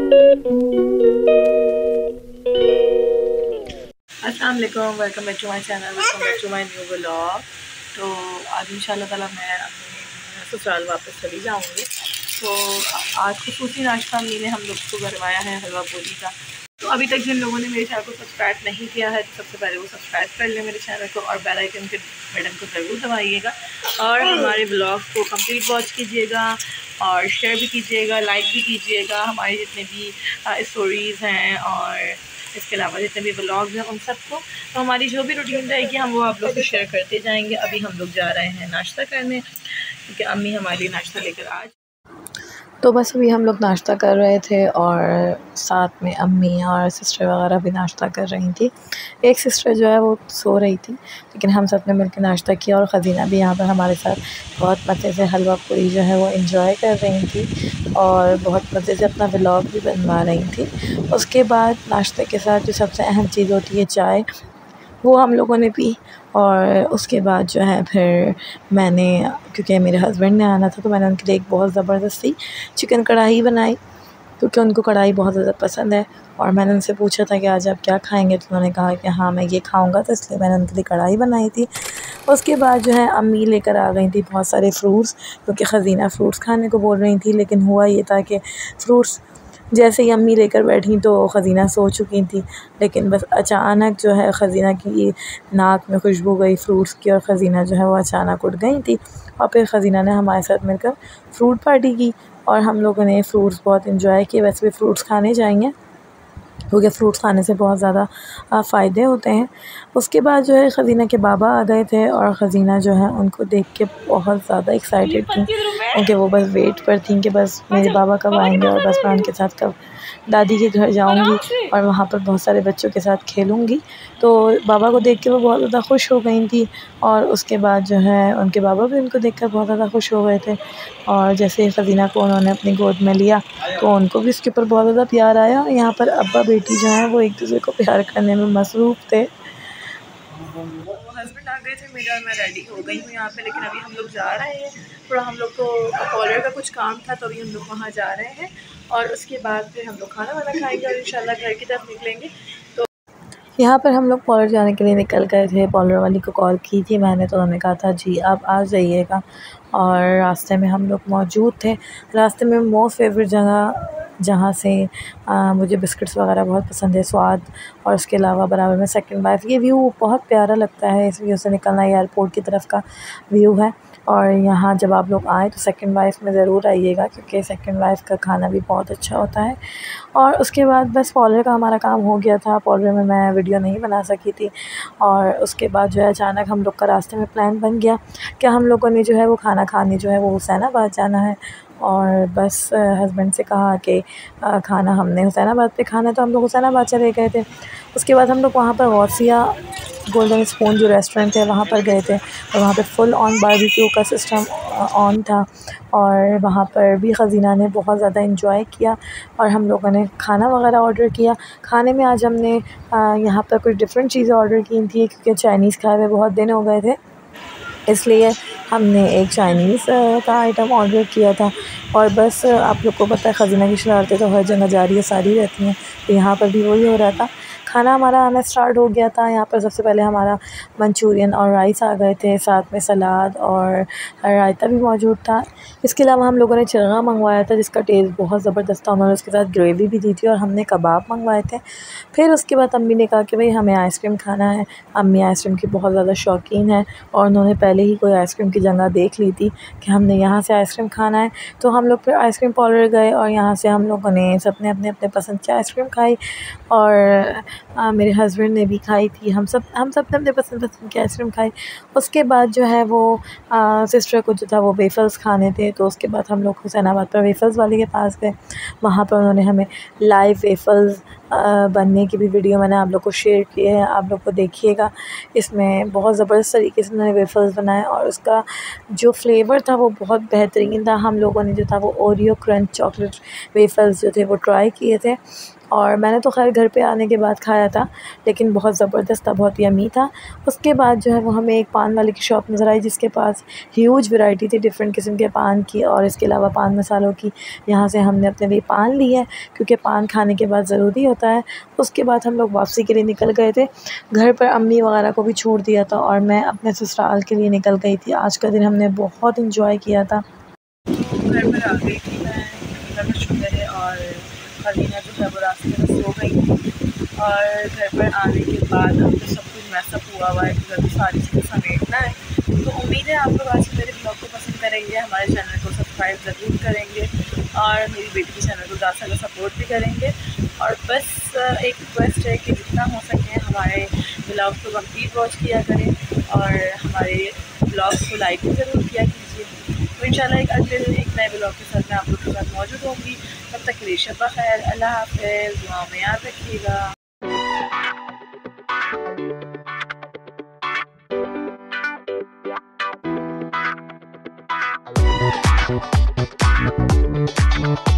अस्सलाम वालेकुम, welcome back to my channel, welcome back to my new vlog. तो आज इंशाल्लाह ताला मैं अपने ससुराल वापस चली जाऊंगी। तो आज खुसूसी नाश्ता अम्मी ने हम लोग को करवाया है हलवा पूरी का। तो अभी तक जिन लोगों ने मेरे चैनल को सब्सक्राइब नहीं किया है तो सबसे पहले वो सब्सक्राइब कर लें मेरे चैनल को और बेल आइकन के बटन को ज़रूर दबाइएगा और हमारे व्लॉग को कंप्लीट वॉच कीजिएगा और शेयर भी कीजिएगा, लाइक भी कीजिएगा। हमारे जितने भी स्टोरीज़ हैं और इसके अलावा जितने भी व्लॉग्स हैं उन सबको, तो हमारी जो भी रूटीन रहेगी हम वो आप लोग को शेयर करते जाएंगे। अभी हम लोग जा रहे हैं नाश्ता करने क्योंकि अम्मी हमारे लिए नाश्ता लेकर आज। तो बस अभी हम लोग नाश्ता कर रहे थे और साथ में अम्मी और सिस्टर वगैरह भी नाश्ता कर रही थी। एक सिस्टर जो है वो सो रही थी लेकिन हम सब ने मिलकर नाश्ता किया और ख़ज़ीना भी यहाँ पर हमारे साथ बहुत मज़े से हलवा पूरी जो है वो एंजॉय कर रही थी और बहुत मज़े से अपना व्लॉग भी बनवा रही थी। उसके बाद नाश्ते के साथ जो सबसे अहम चीज़ होती है चाय, वो हम लोगों ने पी। और उसके बाद जो है फिर मैंने, क्योंकि मेरे हस्बैंड ने आना था तो मैंने उनके लिए एक बहुत ज़बरदस्ती चिकन कढ़ाई बनाई क्योंकि उनको कढ़ाई बहुत ज़्यादा पसंद है। और मैंने उनसे पूछा था कि आज आप क्या खाएंगे, तो उन्होंने कहा कि हाँ मैं ये खाऊंगा, तो इसलिए मैंने उनके लिए कढ़ाई बनाई थी। उसके बाद जो है अम्मी लेकर आ गई थी बहुत सारे फ्रूट्स क्योंकि ख़ज़ीना फ्रूट्स खाने को बोल रही थी। लेकिन हुआ ये था कि फ्रूट्स जैसे ही अम्मी लेकर बैठी तो ख़ज़ीना सो चुकी थी। लेकिन बस अचानक जो है ख़ज़ीना की नाक में खुशबू गई फ्रूट्स की और ख़ज़ीना जो है वो अचानक उठ गई थी। और फिर ख़ज़ीना ने हमारे साथ मिलकर फ्रूट पार्टी की और हम लोगों ने फ्रूट्स बहुत इंजॉय किए। वैसे भी फ्रूट्स खाने चाहिए क्योंकि फ्रूट्स खाने से बहुत ज़्यादा फ़ायदे होते हैं। उसके बाद जो है ख़ज़ीना के बाबा आ गए थे और ख़ज़ीना जो है उनको देख के बहुत ज़्यादा एक्साइटेड थी क्योंकि वो बस वेट पर थी कि बस मेरे बाबा कब आएंगे और बस मैं उनके साथ कब दादी के घर जाऊंगी और वहाँ पर बहुत सारे बच्चों के साथ खेलूँगी। तो बाबा को देख के वो बहुत ज़्यादा खुश हो गई थी और उसके बाद जो है उनके बाबा भी उनको देखकर बहुत ज़्यादा खुश हो गए थे। और जैसे ही ख़ज़ीना को उन्होंने अपनी गोद में लिया तो उनको भी उसके ऊपर बहुत ज़्यादा प्यार आया। और यहाँ पर अब्बा बेटी जो है वो एक दूसरे को प्यार करने में मसरूफ़ थे। हस्बैंड आ गए थे मेरे और मैं रेडी हो गई हूँ यहाँ पे, लेकिन अभी हम लोग जा रहे हैं। थोड़ा हम लोग को कॉलर का कुछ काम था तो अभी हम लोग वहाँ जा रहे हैं और उसके बाद फिर हम लोग खाना वाना खाएंगे और इंशाल्लाह घर की तरफ निकलेंगे। तो यहाँ पर हम लोग पार्लर जाने के लिए निकल गए थे। पार्लर वाली को कॉल की थी मैंने, तो उन्होंने कहा था जी आप आ जाइएगा और रास्ते में हम लोग मौजूद थे। रास्ते में मोस्ट फेवरेट जगह जहाँ से मुझे बिस्किट्स वगैरह बहुत पसंद है, स्वाद, और उसके अलावा बराबर में सेकंड वाइफ। ये व्यू बहुत प्यारा लगता है, इस व्यू से निकलना एयरपोर्ट की तरफ का व्यू है। और यहाँ जब आप लोग आएँ तो सेकंड वाइफ में ज़रूर आइएगा क्योंकि सेकंड वाइफ का खाना भी बहुत अच्छा होता है। और उसके बाद बस पार्लर का हमारा काम हो गया था। पार्लर में मैं वीडियो नहीं बना सकी थी और उसके बाद जो है अचानक हम लोग का रास्ते में प्लान बन गया कि हम लोगों ने जो है वो खाना खाने जो है वो हुसैनाबाद जाना है। और बस हस्बैंड से कहा कि खाना हमने हुसैनाबाद पे खाना है, तो हम लोग हुसैनाबाद चले गए थे। उसके बाद हम लोग वहाँ पर गौसिया गोल्डन स्पून जो रेस्टोरेंट है वहाँ पर गए थे और वहाँ पे फुल ऑन बारबेक्यू का सिस्टम ऑन था और वहाँ पर भी ख़ज़ीना ने बहुत ज़्यादा इंजॉय किया और हम लोगों ने खाना वगैरह ऑर्डर किया। खाने में आज हमने यहाँ पर कुछ डिफरेंट चीज़ें ऑर्डर की थी क्योंकि चाइनीज़ खाए हुए बहुत दिन हो गए थे, इसलिए हमने एक चाइनीज़ का आइटम ऑर्डर किया था। और बस आप लोग को पता है ख़ज़ीना की शरारतें तो हर जगह जारी है, सारी रहती हैं, तो यहाँ पर भी वही हो रहा था। खाना हमारा आना स्टार्ट हो गया था। यहाँ पर सबसे पहले हमारा मंचूरियन और राइस आ गए थे, साथ में सलाद और रायता भी मौजूद था। इसके अलावा हम लोगों ने चरगा मंगवाया था जिसका टेस्ट बहुत ज़बरदस्त था। उन्होंने उसके साथ ग्रेवी भी दी थी और हमने कबाब मंगवाए थे। फिर उसके बाद अम्मी ने कहा कि भाई हमें आइसक्रीम खाना है। अम्मी आइसक्रीम की बहुत ज़्यादा शौकीन है और उन्होंने पहले ही कोई आइसक्रीम की जगह देख ली थी कि हमने यहाँ से आइसक्रीम खाना है। तो हम लोग फिर आइसक्रीम पार्लर गए और यहाँ से हम लोगों ने सब ने अपने अपने पसंद की आइसक्रीम खाई और मेरे हस्बैंड ने भी खाई थी। हम सब ने अपने पसंद की आइसक्रीम खाई। उसके बाद जो है वो सिस्टर को जो था वो वेफ़ल्स खाने थे, तो उसके बाद हम लोग हुसैनाबाद पर वेफ़ल्स वाले के पास गए। वहाँ पर उन्होंने हमें लाइव वेफ़ल्स बनने की भी वीडियो मैंने आप लोग को शेयर की है, आप लोग को देखिएगा। इसमें बहुत ज़बरदस्त तरीके से उन्होंने वेफ़ल्स बनाए और उसका जो फ्लेवर था वो बहुत बेहतरीन था। हम लोगों ने जो था वो ओरियो क्रंच चॉकलेट वेफ़ल्स जो थे वो ट्राई किए थे और मैंने तो खैर घर पे आने के बाद खाया था, लेकिन बहुत ज़बरदस्त था, बहुत यम्मी था। उसके बाद जो है वो हमें एक पान वाले की शॉप नज़र आई, जिसके पास ह्यूज वैरायटी थी डिफरेंट किस्म के पान की, और इसके अलावा पान मसालों की। यहाँ से हमने अपने लिए पान ली है, क्योंकि पान खाने के बाद ज़रूरी होता है। उसके बाद हम लोग वापसी के लिए निकल गए थे। घर पर अम्मी वगैरह को भी छोड़ दिया था और मैं अपने ससुराल के लिए निकल गई थी। आज का दिन हमने बहुत इंजॉय किया था। घर पर आ गई थी मैं, अल्लाह का शुक्र है। और हरीना जो है वो रास्ते में सो गई थी, और घर पर आने के बाद अब तो सब कुछ मैसअप हुआ हुआ है, घर में सारी चीज़ें समेटना है। तो उम्मीद है आप लोग आज मेरे ब्लॉग को पसंद करेंगे, हमारे चैनल को सब्सक्राइब ज़रूर करेंगे, और मेरी बेटी के चैनल को ज़्यादा से ज़्यादा सपोर्ट भी करेंगे। और बस एक रिक्वेस्ट है कि जितना हो सके हमारे ब्लॉग को कंप्लीट वॉच किया करें, और हमारे ब्लॉग को लाइक भी ज़रूर किया कीजिए। तो इंशाल्लाह एक अगले दिन एक नए ब्लॉग के साथ मैं आप लोग के साथ मौजूद होंगी। तब तक के लिए शब खैर, अल्लाह हाफ़िज़, दुआ में याद रखिएगा। Thank you.